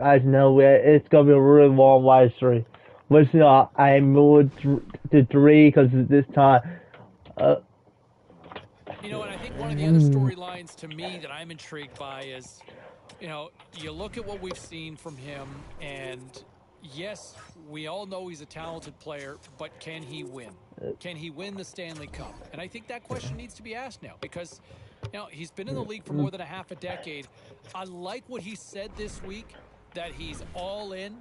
I know it's gonna be a really long live stream. Which I moved to three because this time. Uh, And I think one of the other storylines to me that I'm intrigued by is, you look at what we've seen from him, and yes, we all know he's a talented player, but can he win? Can he win the Stanley Cup? And I think that question needs to be asked now because, he's been in the league for more than a half a decade. I like what he said this week, that he's all in,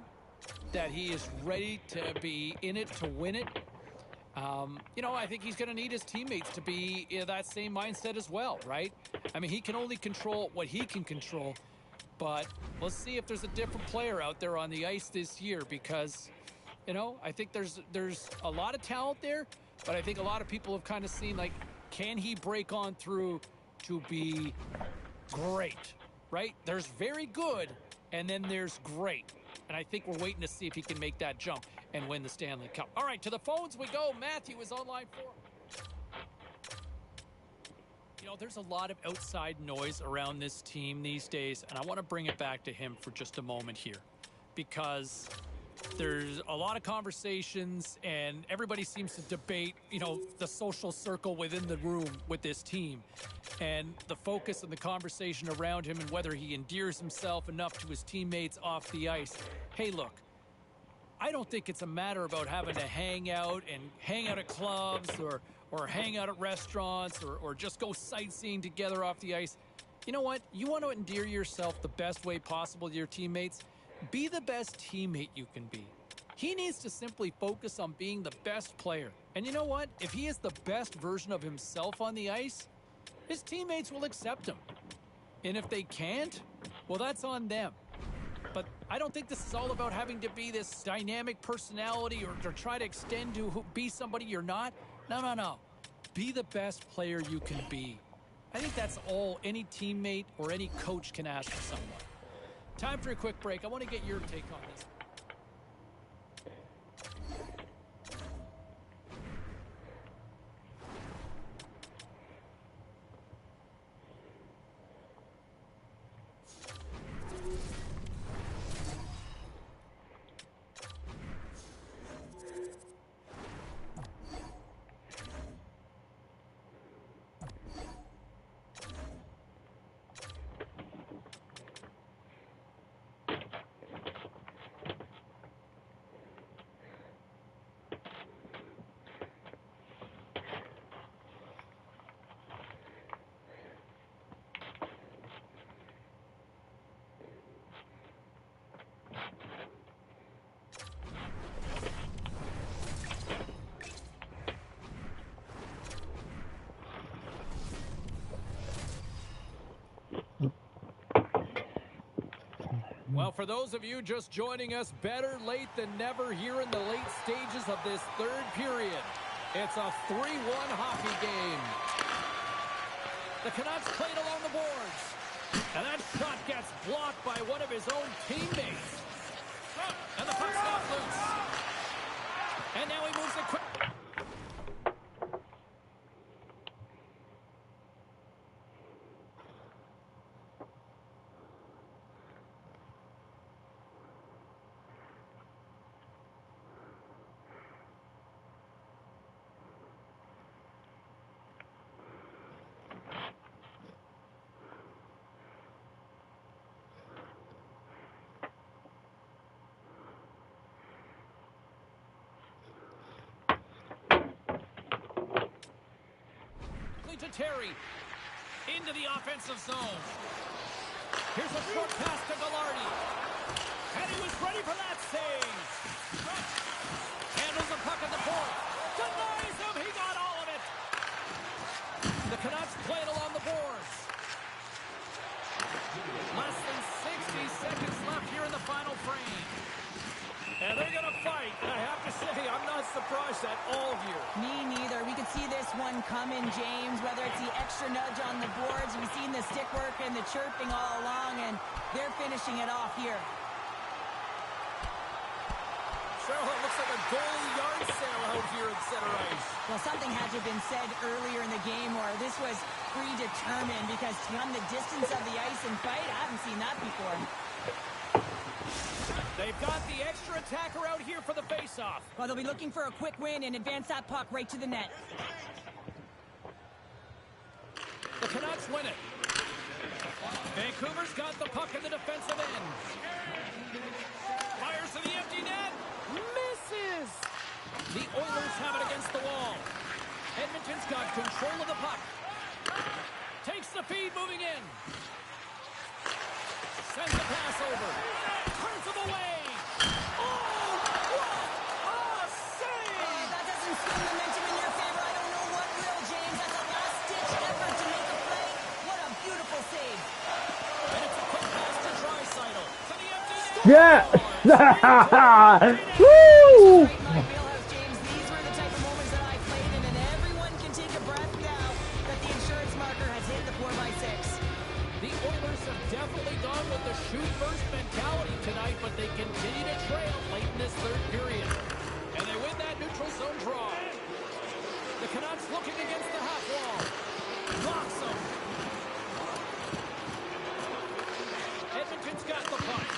that he is ready to be in it to win it. I think he's going to need his teammates to be in that same mindset as well, right? I mean, he can only control what he can control, but let's see if there's a different player out there on the ice this year because, I think there's a lot of talent there, but I think a lot of people have kind of seen, like, can he break on through to be great, right? There's very good, and then there's great. And I think we're waiting to see if he can make that jump and win the Stanley Cup. All right, to the phones we go. Matthew is on line 4. There's a lot of outside noise around this team these days, and I want to bring it back to him for just a moment here because there's a lot of conversations and everybody seems to debate, the social circle within the room with this team and the focus and the conversation around him and whether he endears himself enough to his teammates off the ice. Hey, look, I don't think it's a matter about having to hang out at clubs or hang out at restaurants or just go sightseeing together off the ice. You know what? You want to endear yourself the best way possible to your teammates? Be the best teammate you can be. He needs to simply focus on being the best player. And you know what? If he is the best version of himself on the ice, his teammates will accept him. And if they can't, well, that's on them. But I don't think this is all about having to be this dynamic personality or try to extend to be somebody you're not. No. Be the best player you can be. I think that's all any teammate or any coach can ask for someone. Time for a quick break. I want to get your take on this. Well, for those of you just joining us, better late than never here in the late stages of this third period. It's a 3-1 hockey game. The Canucks played along the boards. And that shot gets blocked by one of his own teammates. And the puck's not loose. And now he moves it quick. To Terry, into the offensive zone. Here's a short pass to Gallardi. And he was ready for that save. Handles the puck at the point. Denies him. He got all of it. The Canucks played along the boards. Less than 60 seconds left here in the final frame. And they're going to fight. And I have to say, I'm not surprised at all here. Me neither. We could see this one coming, James, whether it's the extra nudge on the boards. We've seen the stick work and the chirping all along, and they're finishing it off here. Cheryl, it looks like a goalie yard sale out here at center ice. Well, something had to have been said earlier in the game, or this was predetermined, because to run the distance of the ice and fight, I haven't seen that before. They've got the extra attacker out here for the face-off. Well, they'll be looking for a quick win and advance that puck right to the net. The Canucks win it. Vancouver's got the puck in the defensive end. Fires to the empty net. Misses. The Oilers have it against the wall. Edmonton's got control of the puck. Takes the feed moving in. Sends the pass over. Turns it away. Oh, what a save! That doesn't swing momentum in your favor. I don't know what will, James. That's a last-ditch effort to make a play. What a beautiful save. And it's a quick pass to Draisaitl. To the empty net. Yeah! Woo! Right in my wheelhouse, James. These were the type of moments that I played in, and everyone can take a breath now that the insurance marker has hit the 4x6. The Oilers have definitely gone with the shoot-first mentality tonight, but they continue to trail late in this third period. And they win that neutral zone draw. The Canucks looking against the half wall. Blocks them. Edmonton's got the puck.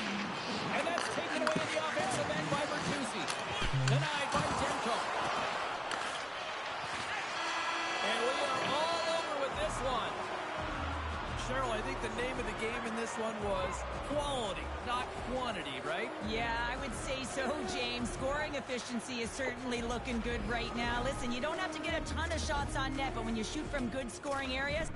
And that's taken away in the offensive end by Bertuzzi. Denied by Demko. And we are all over with this one. Cheryl, I think the name of the game in this one was quality, not quantity, right? Yeah, I would say so, James. Scoring efficiency is certainly looking good right now. Listen, you don't have to get a ton of shots on net, but when you shoot from good scoring areas...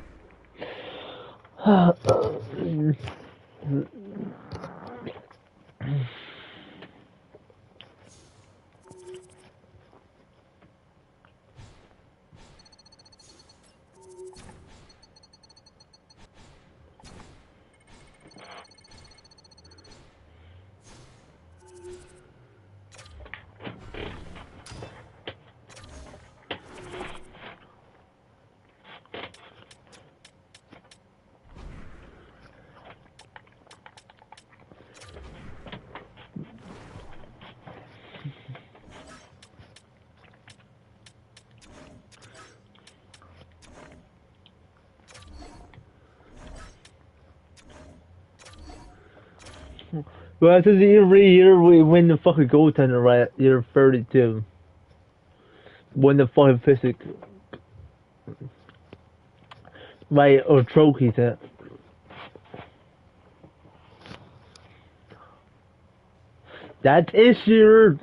Well, this is every year we win the fucking goaltender, right? Year 32. Win the fucking physics. Right, or trophies, it. That's issue.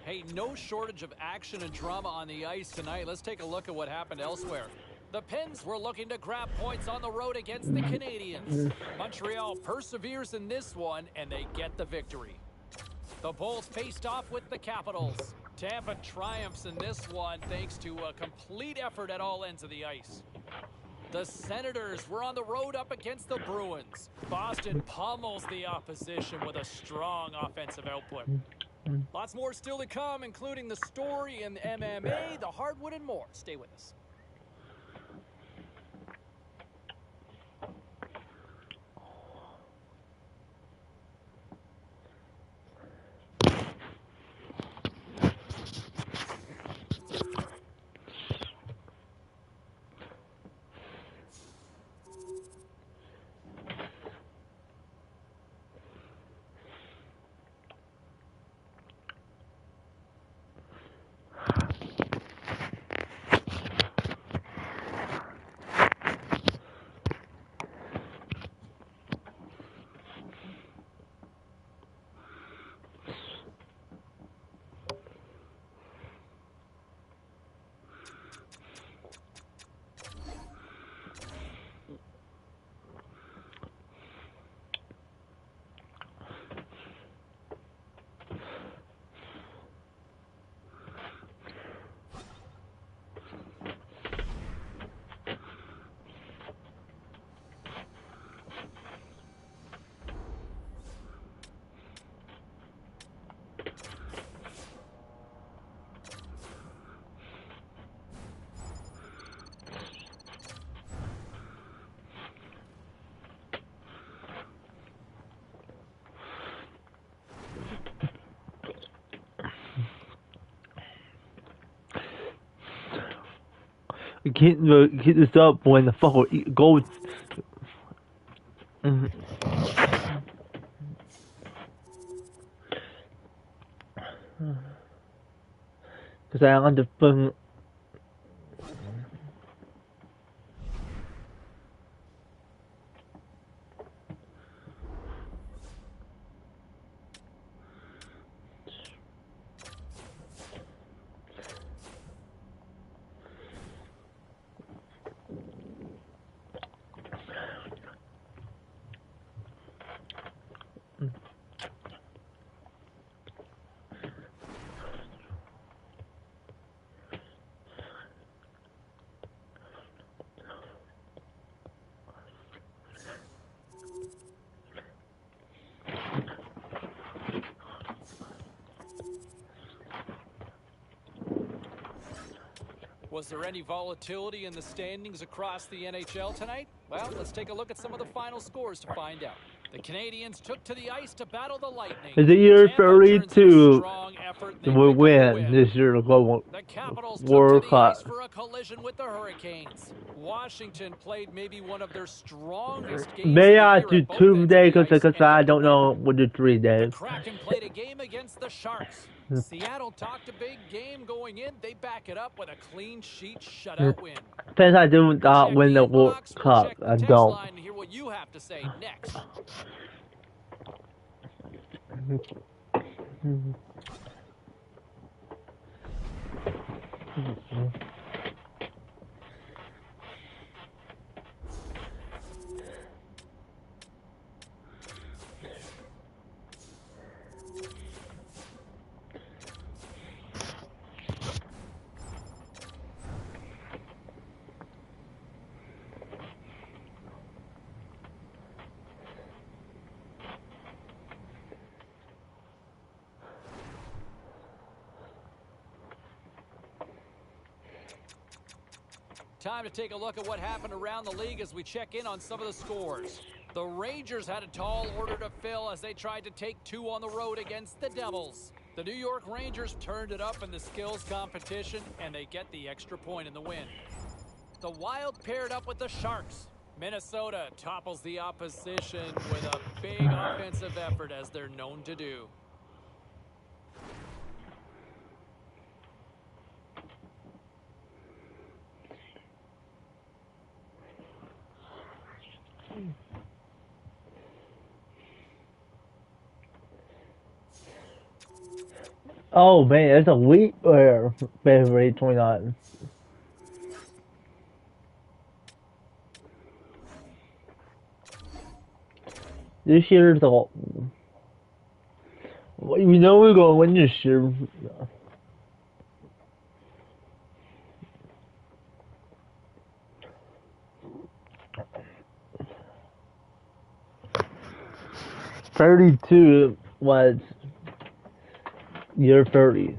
Hey, no shortage of action and drama on the ice tonight. Let's take a look at what happened elsewhere. The Pens were looking to grab points on the road against the Canadiens. Montreal perseveres in this one, and they get the victory. The Bulls faced off with the Capitals. Tampa triumphs in this one thanks to a complete effort at all ends of the ice. The Senators were on the road up against the Bruins. Boston pummels the opposition with a strong offensive output. Lots more still to come, including the story in MMA, the hardwood, and more. Stay with us. keep this up when the fuck goes. Because I understand. Was there any volatility in the standings across the NHL tonight? Well, let's take a look at some of the final scores to find out. The Canadiens took to the ice to battle the Lightning. Is the year Tampa turns in a 32 strong effort, and they will pick up the win this year's Global The Capitals took to World the Cup? ice for a collision with the Hurricanes. Washington played maybe one of their strongest games May of I the do year at both 2 ends of days the ice because and I get the don't win. know what the 3 The days. Kraken played a game against the Sharks. Seattle talked a big game going in. They back it up with a clean sheet shutout win. Since I do not Check win the World inbox. We'll Cup, check the I text don't. line to hear what you have to say next. Time to take a look at what happened around the league as we check in on some of the scores. The Rangers had a tall order to fill as they tried to take 2 on the road against the Devils. The New York Rangers turned it up in the skills competition, and they get the extra point in the win. The Wild paired up with the Sharks. Minnesota topples the opposition with a big offensive effort, as they're known to do. Oh man, it's a week or February 29. This year's the. We know we're gonna win this year. "32" was year 30.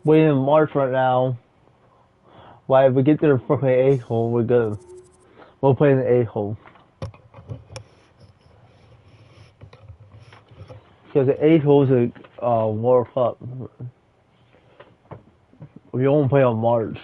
We're in March right now. Why, if we get to the fucking 8 hole, we're good. We'll play in the 8 hole. Because the 8 hole is a World Cup. We won't play on March.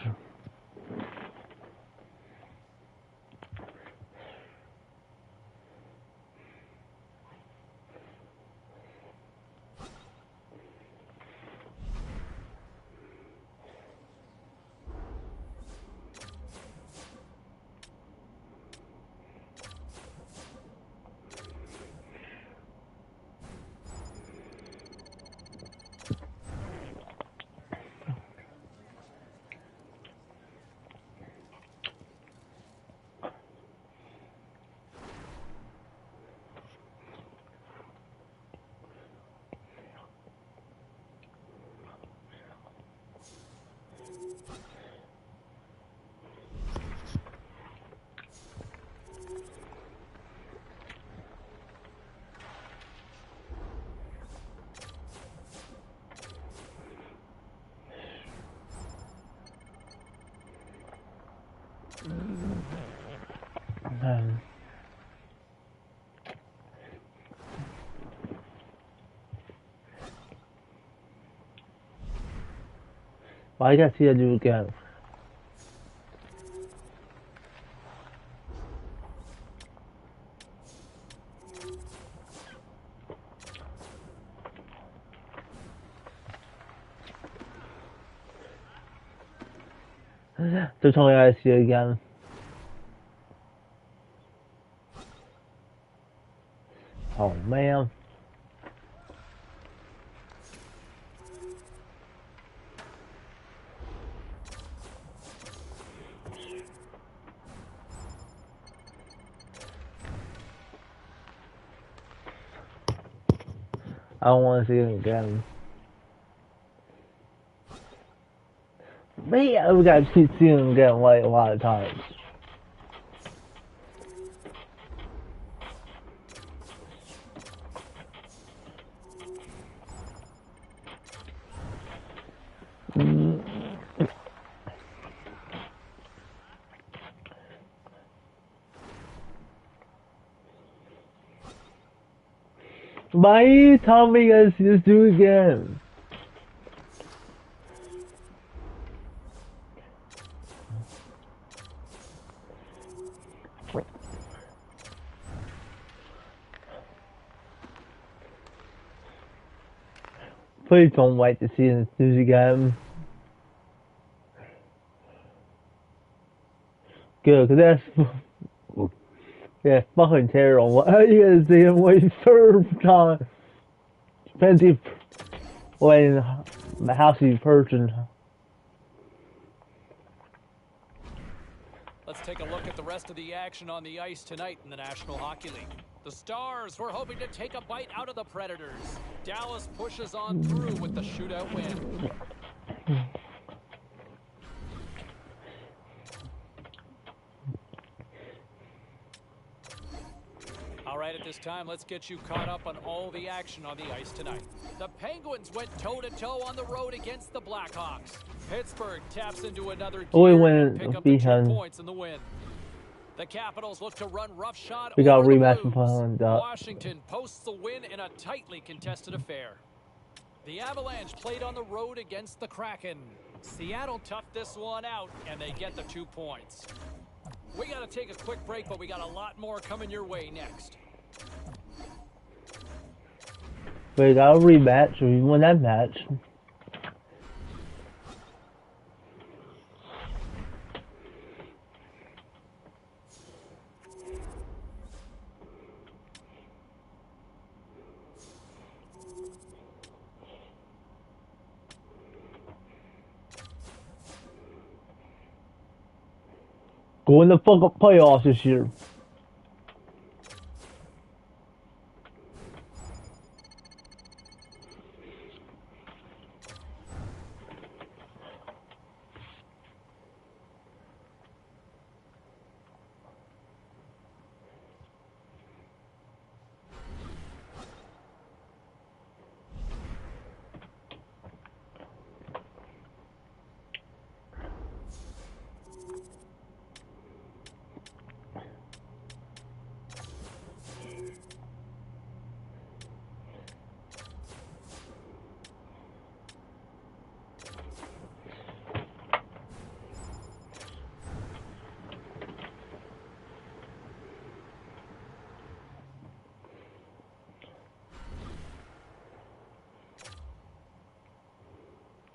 I gotta see her do it again. So Tony, I see it again. Oh man. I don't want to see it again. Man, we gotta keep seeing him again like a lot of times. Why are you telling me guys to just do it again? Please don't wait to see this do it again. Good, cause that's fucking terrible. Why are you gonna see him wait third time? Depends if when the house he's purchasing. Let's take a look at the rest of the action on the ice tonight in the National Hockey League. The Stars were hoping to take a bite out of the Predators. Dallas pushes on through with the shootout win. All right, at this time, let's get you caught up on all the action on the ice tonight. The Penguins went toe-to-toe on the road against the Blackhawks. Pittsburgh taps into another gear and pick up the 2 points in the win. The Capitals look to run roughshod We got a over the rematch Blues. from Washington posts the win in a tightly contested affair. The Avalanche played on the road against the Kraken. Seattle toughed this one out, and they get the 2 points. We got to take a quick break, but we got a lot more coming your way next. We got a rematch, we won that match. Going to fuck up playoffs this year.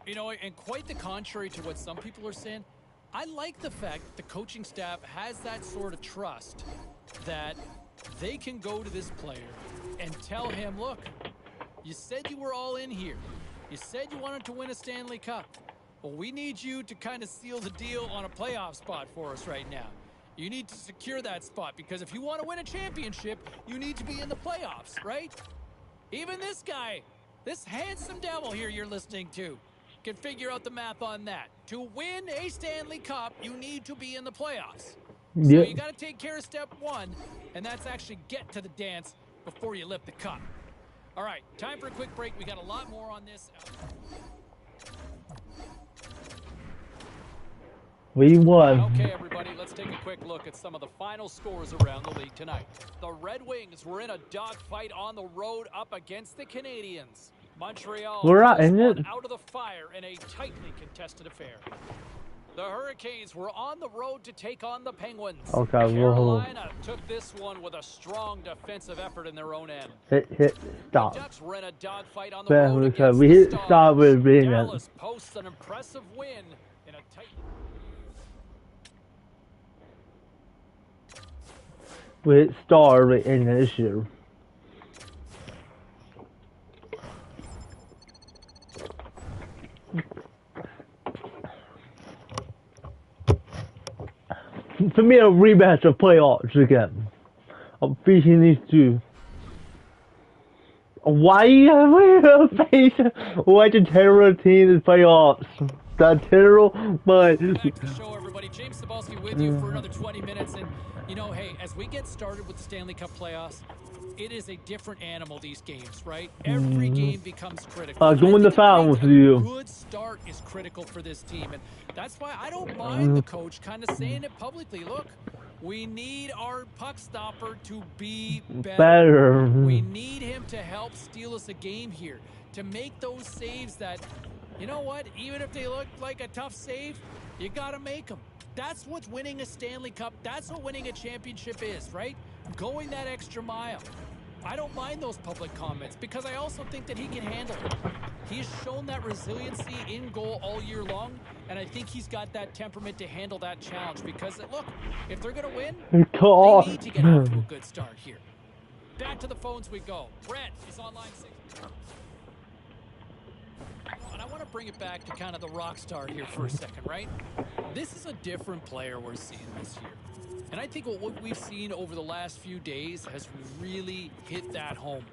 You know, and quite the contrary to what some people are saying, I like the fact that the coaching staff has that sort of trust that they can go to this player and tell him, look, you said you were all in here. You said you wanted to win a Stanley Cup. Well, we need you to kind of seal the deal on a playoff spot for us right now. You need to secure that spot because if you want to win a championship, you need to be in the playoffs, right? Even this guy, this handsome devil here you're listening to, can figure out the math on that. To win a Stanley Cup, you need to be in the playoffs. So you got to take care of step one, and that's actually get to the dance before you lift the cup. All right, time for a quick break. We got a lot more on this. We won. Okay, everybody, let's take a quick look at some of the final scores around the league tonight. The Red Wings were in a dogfight on the road up against the Canadiens. Montreal We're not just in one it. out of the fire in a tightly contested affair. The Hurricanes were on the road to take on the Penguins. Okay, whoa. Carolina took this one with a strong defensive effort in their own end. Hit, stop. The Ducks ran a dogfight on the Man, road we against we the hit Stars. stop with being that. Dallas posts an impressive win in a tight... We hit star in this year. For me, a rematch of playoffs again. I'm facing these two. Why are we facing like a terrible team in playoffs? That's terrible, but Back to the show, everybody. James Cebulski with you for another 20 minutes. And, you know, hey, as we get started with the Stanley Cup playoffs, it is a different animal, these games, right? Every game becomes critical. going to foul with you. A good start is critical for this team. And that's why I don't mind the coach kind of saying it publicly. Look, we need our puck stopper to be better. We need him to help steal us a game here, to make those saves that, you know what, even if they look like a tough save, you got to make them. That's what's winning a Stanley Cup. That's what winning a championship is, right? Going that extra mile. I don't mind those public comments because I also think that he can handle it. He's shown that resiliency in goal all year long, and I think he's got that temperament to handle that challenge because, look, if they're going to win, they need to get off to a good start here. Back to the phones we go. Brett is on line 6. And I want to bring it back to kind of the rock star here for a second, right? This is a different player we're seeing this year. And I think what we've seen over the last few days has really hit that home.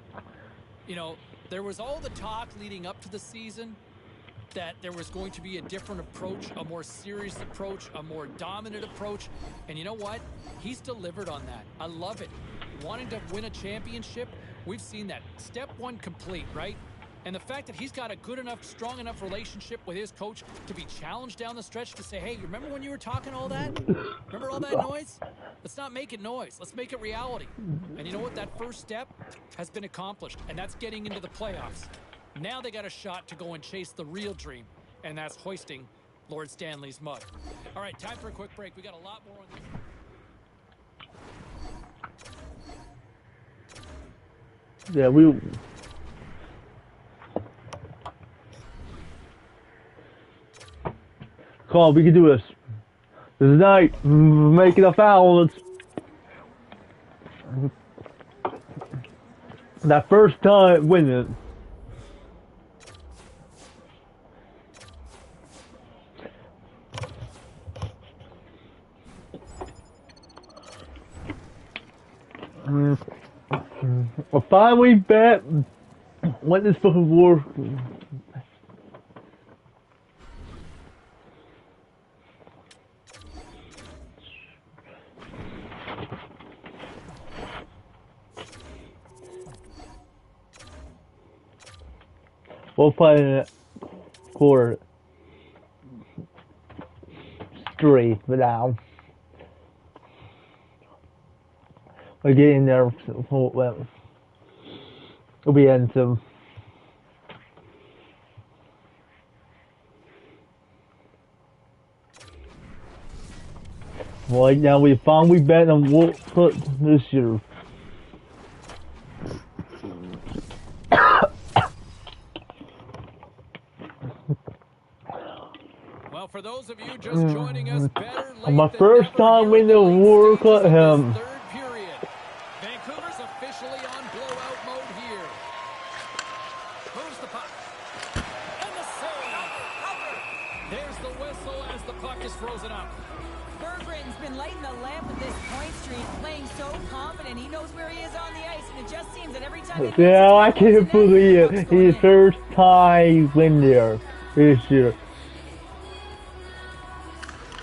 You know, there was all the talk leading up to the season that there was going to be a different approach, a more serious approach, a more dominant approach. And you know what? He's delivered on that. I love it. Wanting to win a championship, we've seen that. Step one complete, right? And the fact that he's got a good enough, strong enough relationship with his coach to be challenged down the stretch to say, hey, you remember when you were talking all that? Remember all that noise? Let's not make it noise. Let's make it reality. And you know what? That first step has been accomplished, and that's getting into the playoffs. Now they got a shot to go and chase the real dream, and that's hoisting Lord Stanley's mug. All right, time for a quick break. We got a lot more on this. Yeah, we... Come on, we can do this. This is night. Making a foul. That first time winning. A 5-week bet. When this fucking war. We'll play it for three for now. We're getting there. Well, we'll be in soon. Right now we finally bet on what put this year. Well, for those of you just joining us, better late My than first never time here in in the World stages Cup of him. this third period. Vancouver's officially on blowout mode here. Moves the puck. And the save. There's the whistle as the puck is frozen up. Berggren's been lighting the lamp with this point streak, playing so confident. He knows where he is on the ice, and it just seems that every time he Yeah, I can't believe it. His first time win there this year.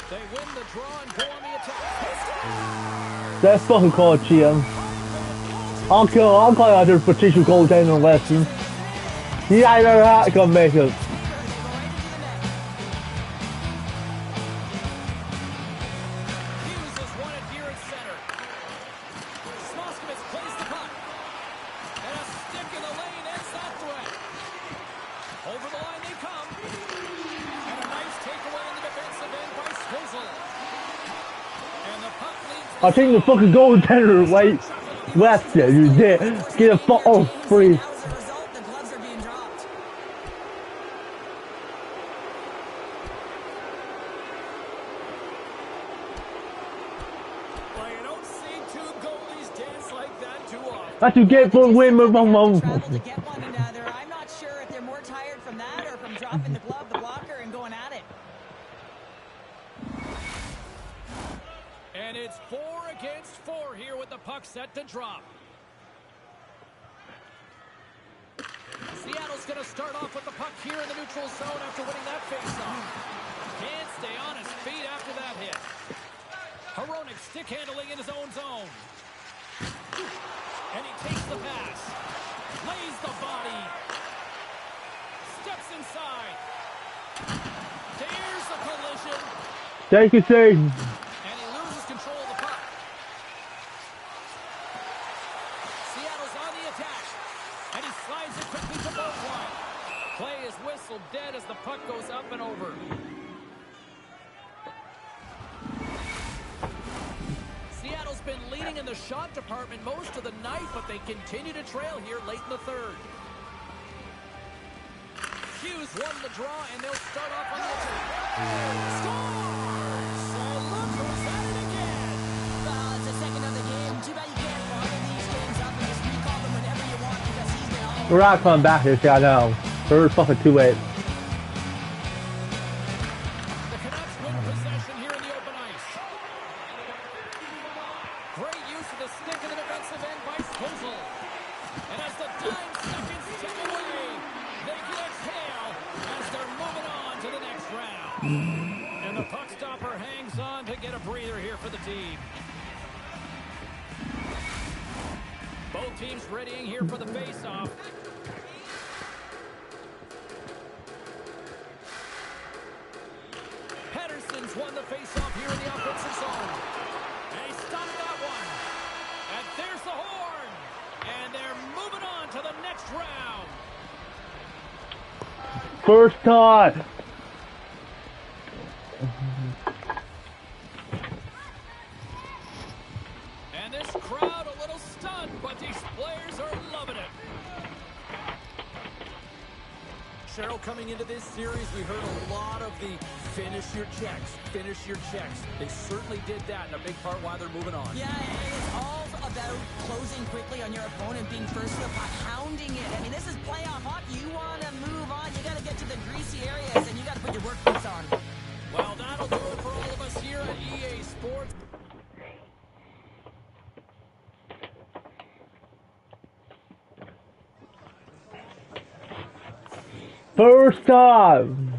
They win the draw and go on the attack. That's fucking called cheating. I'll call out their potential goaltending lesson. He either not gonna make it. I'll take the fucking goaltender right left there. You did. Get a fuck. Oh, free. Now, as a result, the gloves are being dropped. Well, you don't see two goalies dance like that too often. That's you get for win. Travel to get one another. I'm not sure if they're more tired from that or from dropping the glove, the blocker, and going at it. And it's 4 against 4 here with the puck set to drop. Seattle's going to start off with the puck here in the neutral zone after winning that faceoff. Can't stay on his feet after that hit. Heroic stick handling in his own zone. And he takes the pass. Lays the body. Steps inside. There's the collision. Thank you, sir. And he loses control of the puck. Seattle's on the attack. And he slides it quickly to both line. Play is whistled dead as the puck goes up and over. Seattle's been leading in the shot department most of the night, but they continue to trail here late in the third. Hughes won the draw, and they'll start off on the attack. Scores! And look who's at it again. Well, it's the second of the game. Too bad you can't bottle these games up and just recall them whenever you want because he's been all We're not coming back this year, I know. We're fucking too late. The Canucks win possession here in the open ice. Great use of the stick in the defensive end by Swizzle. And as the dime seconds tick away, they can exhale as they're moving on to the next round. And the puck stopper hangs on to get a breather here for the team. Both teams readying here for the face-off. Pedersen's won the face-off here in the offensive zone. And he stopped that one. And there's the horn. And they're moving on to the next round. First time. And this crowd a little stunned, but these players are loving it. Cheryl, coming into this series, we heard a lot of the finish your checks, finish your checks. They certainly did that, and a big part why they're moving on. Yeah, and it's all about closing quickly on your opponent, being first to the puck, hounding it. I mean, this is playoff hockey. You want to move on. You got to get to the greasy areas, and you got to put your work boots on. Well, that'll do it for all of us here at EA Sports. First time.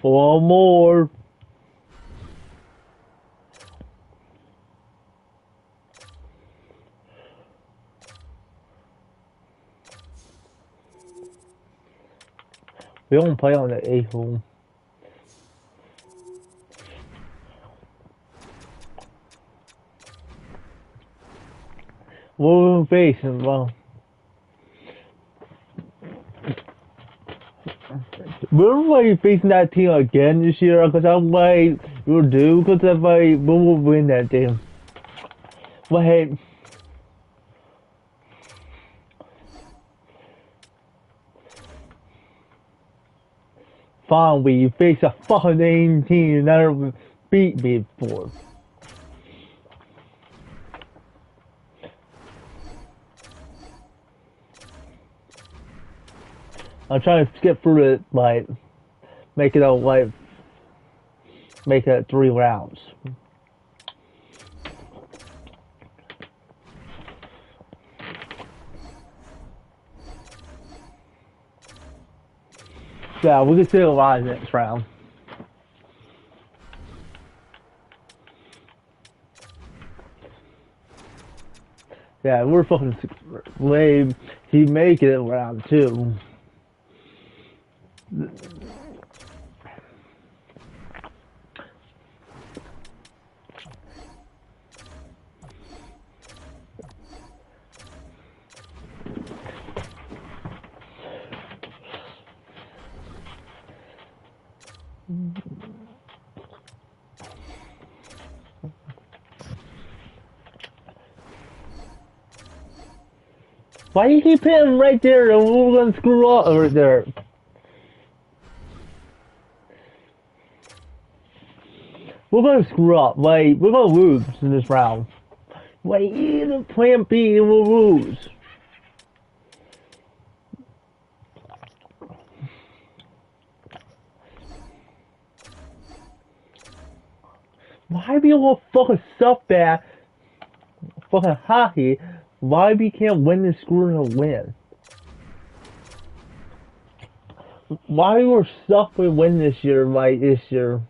Four more. We don't play on the A-hole. We're facing, well. We're like facing that team again this year because I'm like, we'll do because if we will win that team. But hey, fine, we face a fucking name team that never beat me before. I'm trying to skip through it, like, make it out, like, make it 3 rounds. Yeah, we can still rise next round. Yeah, we're fucking lame. He make it round 2. Why you keep hitting right there and we're gonna screw up right there? We're gonna screw up. Like, we're gonna lose in this round. Like, either plan B and we'll lose. Why be all fucking stuff bad? Fucking hockey. Why we can't win this screw and win? Why we're stuck with win this year, like this year?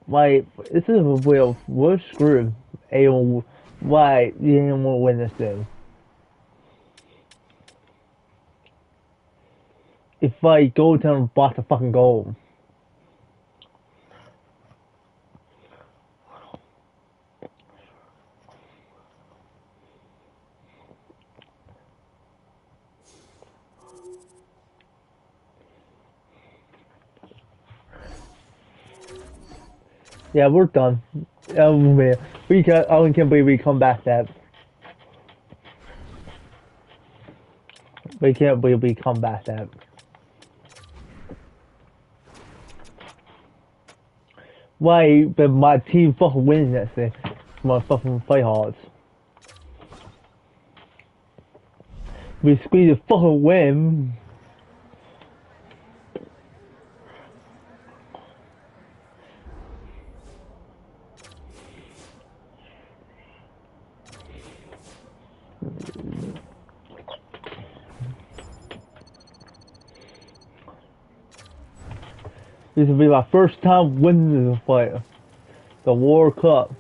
Like, this is we're screwed. And why you didn't want to win this thing? If I go down and block the fucking goal. Yeah, we're done. Oh man, I can't believe we come back that. We can't believe we come back that. Why? But my team fucking wins that thing. My fucking Playhards. We squeeze a fucking win. This will be my first time winning the fight. The World Cup.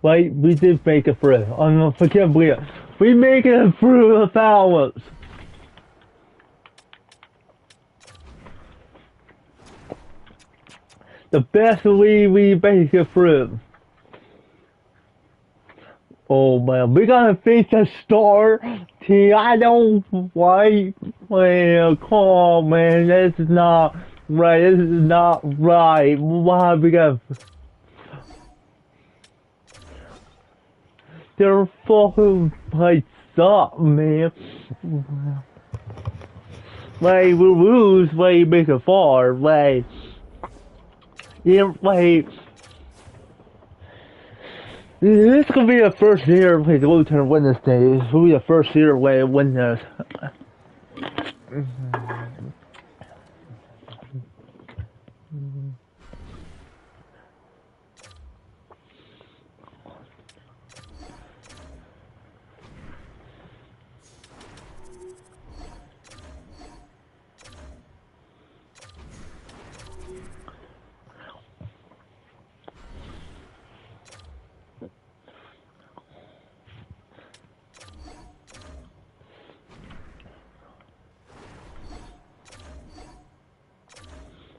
Right, we did make it through. I can't believe it. We make it through the balance. The best we make it through. Oh man, we gotta face a star team. I don't why. Well, come on, man. This is not right. This is not right. Why we gotta? They're fucking like suck, man. Like we lose, like make it far, like. Yeah, like, this could be the first year we go to win this day. This will be the first year we win this.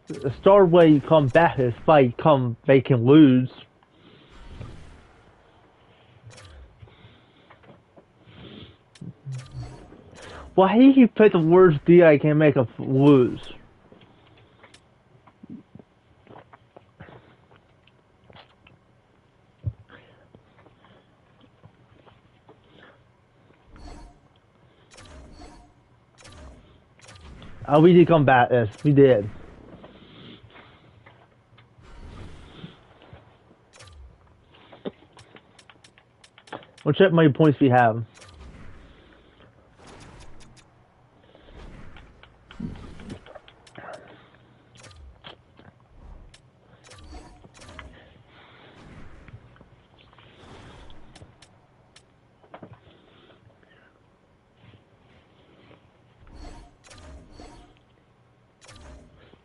The star way you come back is fight come they can lose. Why do you put the words D I can make us lose? Oh, we did come back, yes, we did. We'll check how many points we have.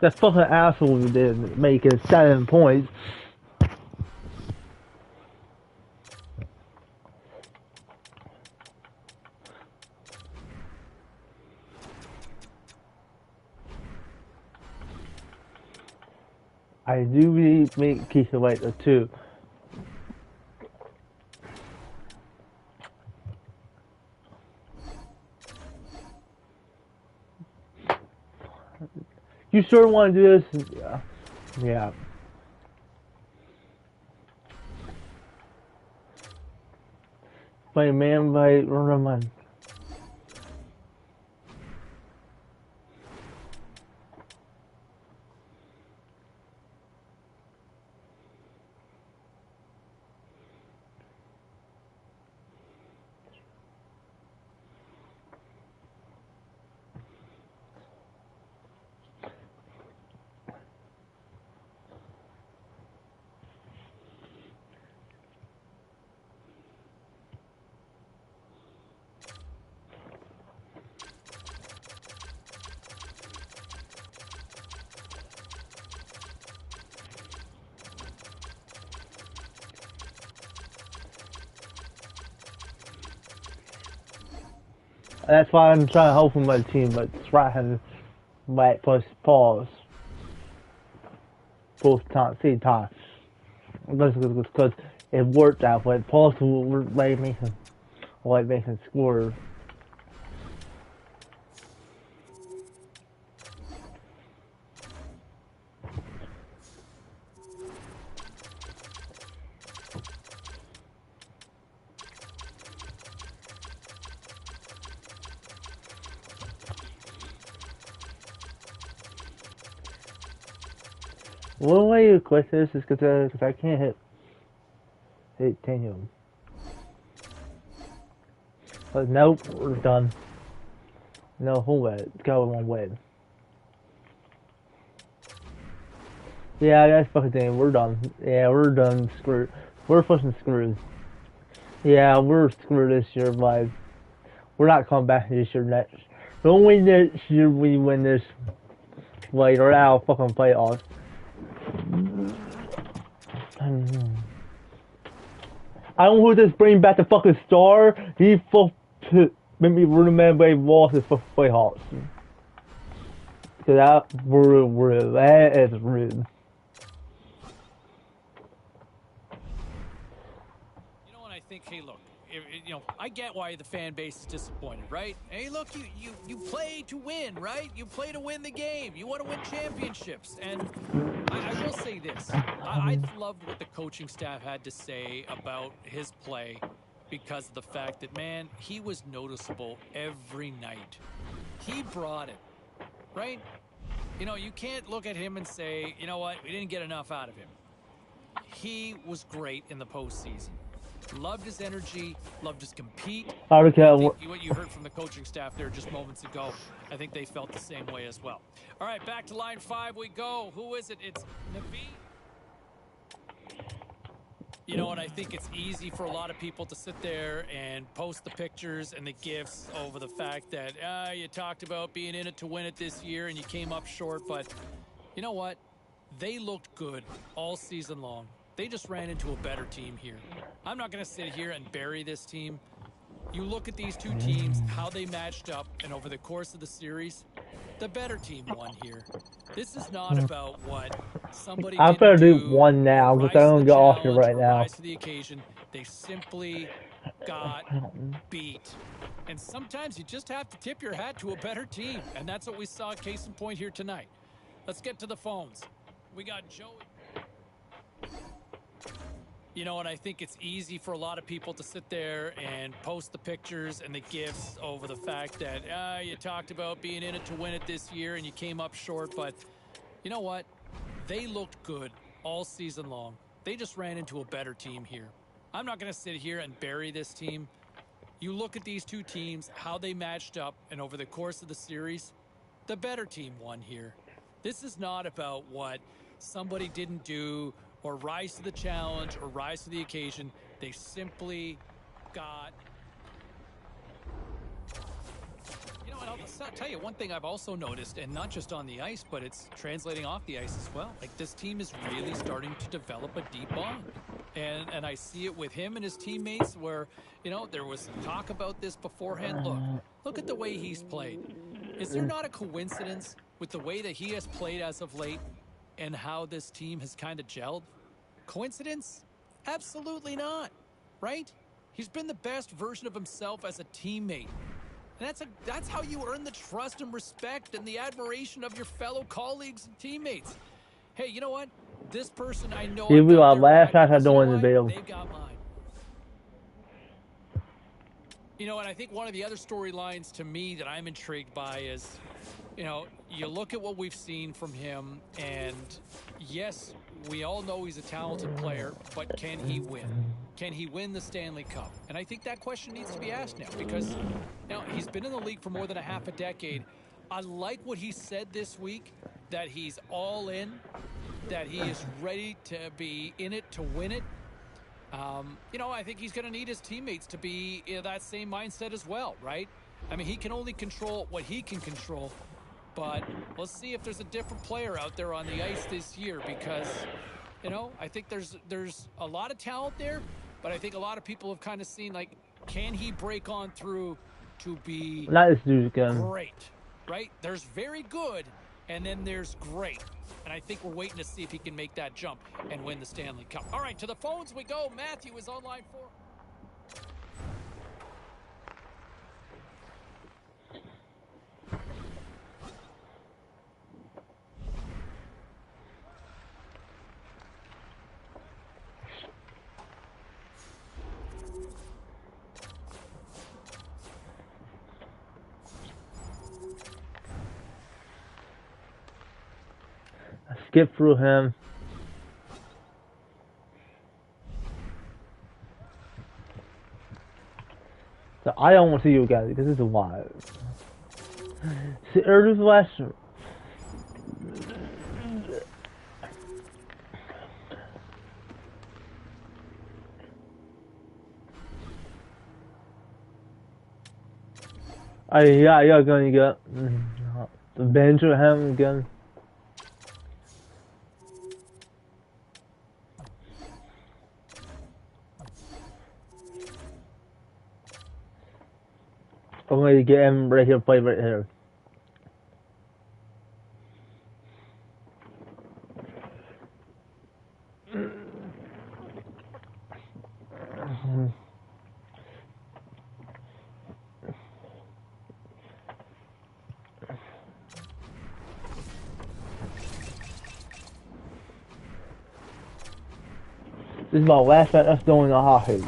That fucking asshole did make it 7 points. I do need make keep away the 2. You sure want to do this? Yeah. Yeah. Play man by Roman. That's why I'm trying to help with my team, but trying right plus pause. Both time, same time. Because it worked out, but pause will like making score. One way you quit this is because I can't hit 10 of them. But nope, we're done. No, hold it. Go one way. Yeah, that's fucking thing. We're done. Yeah, we're done. Screwed. We're fucking screwed. Yeah, we're screwed this year, but we're not coming back this year next. The only next year we win this later out fucking playoffs. I don't know who just bring back the fucking star. He made me remember lost his fucking playoffs. Cause that is rude. I think, hey, look, I get why the fan base is disappointed, right? Hey, look, you play to win, right? You play to win the game. You want to win championships. And I will say this. I loved what the coaching staff had to say about his play because of the fact that, man, he was noticeable every night. He brought it, right? You can't look at him and say, you know what, we didn't get enough out of him. He was great in the postseason. Loved his energy, loved his compete. I think what you heard from the coaching staff there just moments ago, I think they felt the same way as well. All right, back to line 5 we go. Who is it? It's Naveed. And I think it's easy for a lot of people to sit there and post the pictures and the gifs over the fact that you talked about being in it to win it this year and you came up short, but you know what? They looked good all season long. They just ran into a better team here. I'm not going to sit here and bury this team. You look at these two teams, how they matched up, and over the course of the series, the better team won here. This is not about what somebody I better do one now because I don't get off here right now. Rise to the occasion. They simply got beat. And sometimes you just have to tip your hat to a better team. And that's what we saw, case in point here tonight. Let's get to the phones. We got Joey. And I think it's easy for a lot of people to sit there and post the pictures and the gifs over the fact that you talked about being in it to win it this year and you came up short, but you know what? They looked good all season long. They just ran into a better team here. I'm not going to sit here and bury this team. You look at these two teams, how they matched up, and over the course of the series, the better team won here. This is not about what somebody didn't do or rise to the challenge or rise to the occasion. They simply got... tell you one thing I've also noticed, and not just on the ice, but it's translating off the ice as well. Like, this team is really starting to develop a deep bond. And I see it with him and his teammates where, you know, there was some talk about this beforehand. Look at the way he's played. Is there not a coincidence with the way that he has played as of late and how this team has kind of gelled? Coincidence? Absolutely not, right? He's been the best version of himself as a teammate. And that's how you earn the trust and respect and the admiration of your fellow colleagues and teammates. Hey, you know what? This person I know. Here we are. Last night I don't want to bail. They've got mine. You know, and I think one of the other storylines to me that I'm intrigued by is, you know, you look at what we've seen from him, and yes, we all know he's a talented player, but can he win? Can he win the Stanley Cup? And I think that question needs to be asked now, because now he's been in the league for more than a half a decade. I like what he said this week, that he's all in, that he is ready to be in it to win it. You know, I think he's going to need his teammates to be in that same mindset as well, right? I mean, he can only control what he can control, but let's see if there's a different player out there on the ice this year, because, you know, I think there's a lot of talent there, but I think a lot of people have kind of seen, like, can he break on through to be great, right? There's very good, and then there's great. And I think we're waiting to see if he can make that jump and win the Stanley Cup. All right, to the phones we go. Matthew is on line 4. Skip through him. So I don't want to see you guys because this is wild. See, Earth's Western. Yeah, gonna get the bench of him again. I'm going to get him right here, play right here. This is my last night us doing the hockey.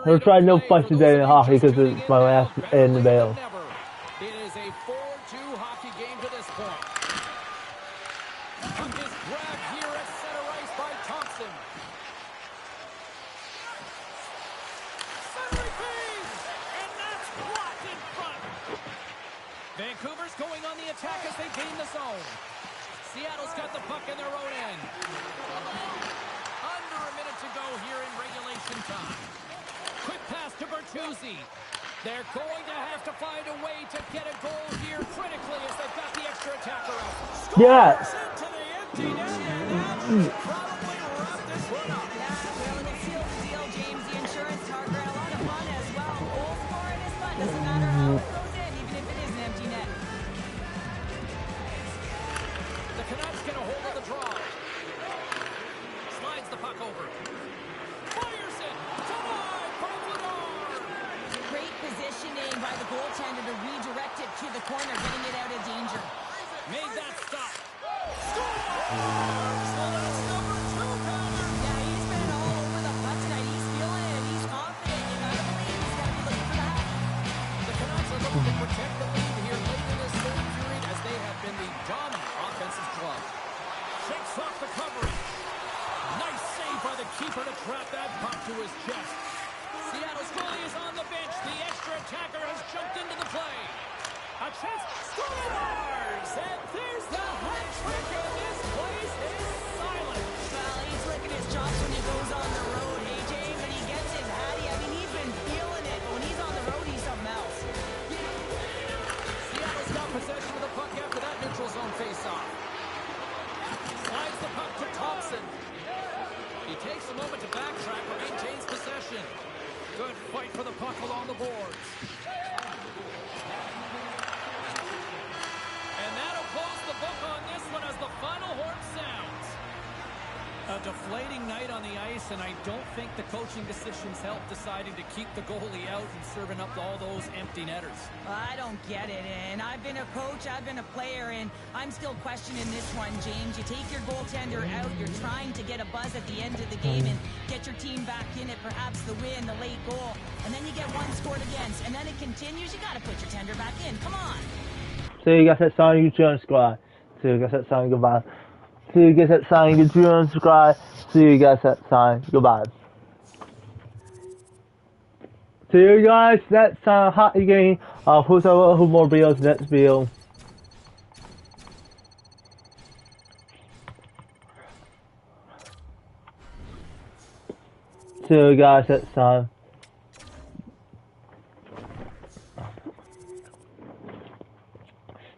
We're trying no fun today in hockey because it's my last in the bail. It is a 4-2 hockey game to this point. Puck is grabbed here at center ice by Thompson. Centering phase, and that's blocked in front. Vancouver's going on the attack as they gain the zone. Seattle's got the puck in their own end. Under a minute to go here in regulation time. Quick pass to Bertuzzi. They're going to have to find a way to get a goal here critically as they've got the extra attacker out. Yes. Into the empty net, and that should probably wrap this one up. Yeah, well, and it seals the deal, James. The insurance talker, a lot of fun as well. Goal scoring is fun. Doesn't matter how it goes in, even if it is an empty net. The Canucks get a hold of the draw. Slides the puck over. Fires it. Denied by Bernard. Great positioning by the goaltender to redirect it to the corner, getting it out of danger. Made that stop. Scores! So that's number 2, Connor. Yeah, he's been all over the puck tonight. He's feeling it. He's confident. You gotta believe he's gotta be looking for that. The Canucks are looking to protect the lead here late in this third period as they have been the dominant offensive club. Shakes off the coverage. Nice save by the keeper to trap that puck to his chest. Seattle's goalie is on the bench. The extra attacker has jumped into the play. A chance. Scores! And there's the hat trick, and this place is silent. Well, he's licking his chops when he goes on the road, hey, James, and he gets his hat takes a moment to backtrack but maintains possession. Good fight for the puck along the boards. And that'll close the book on this one as the final horn sounds. A deflating night on the ice, and I don't think the coaching decisions helped deciding to keep the goalie out and serving up all those empty netters. I don't get it, and I've been a coach, I've been a player, and I'm still questioning this one, James. You take your goaltender out, you're trying to get a buzz at the end of the game and get your team back in it, perhaps the win, the late goal, and then you get one scored against, and then it continues. You got to put your tender back in. Come on. So you guys that sign you join squad. So you guys that sign goodbye. See you guys at sign, get you on subscribe. See you guys at sign, goodbye. See you guys next time, hockey game. Who's more videos next video. See you guys next time.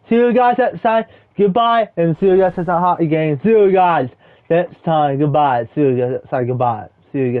See you guys next time. Goodbye, and see you guys next time, hockey game. See you guys next time. Goodbye. See you guys next time. Goodbye. See you guys.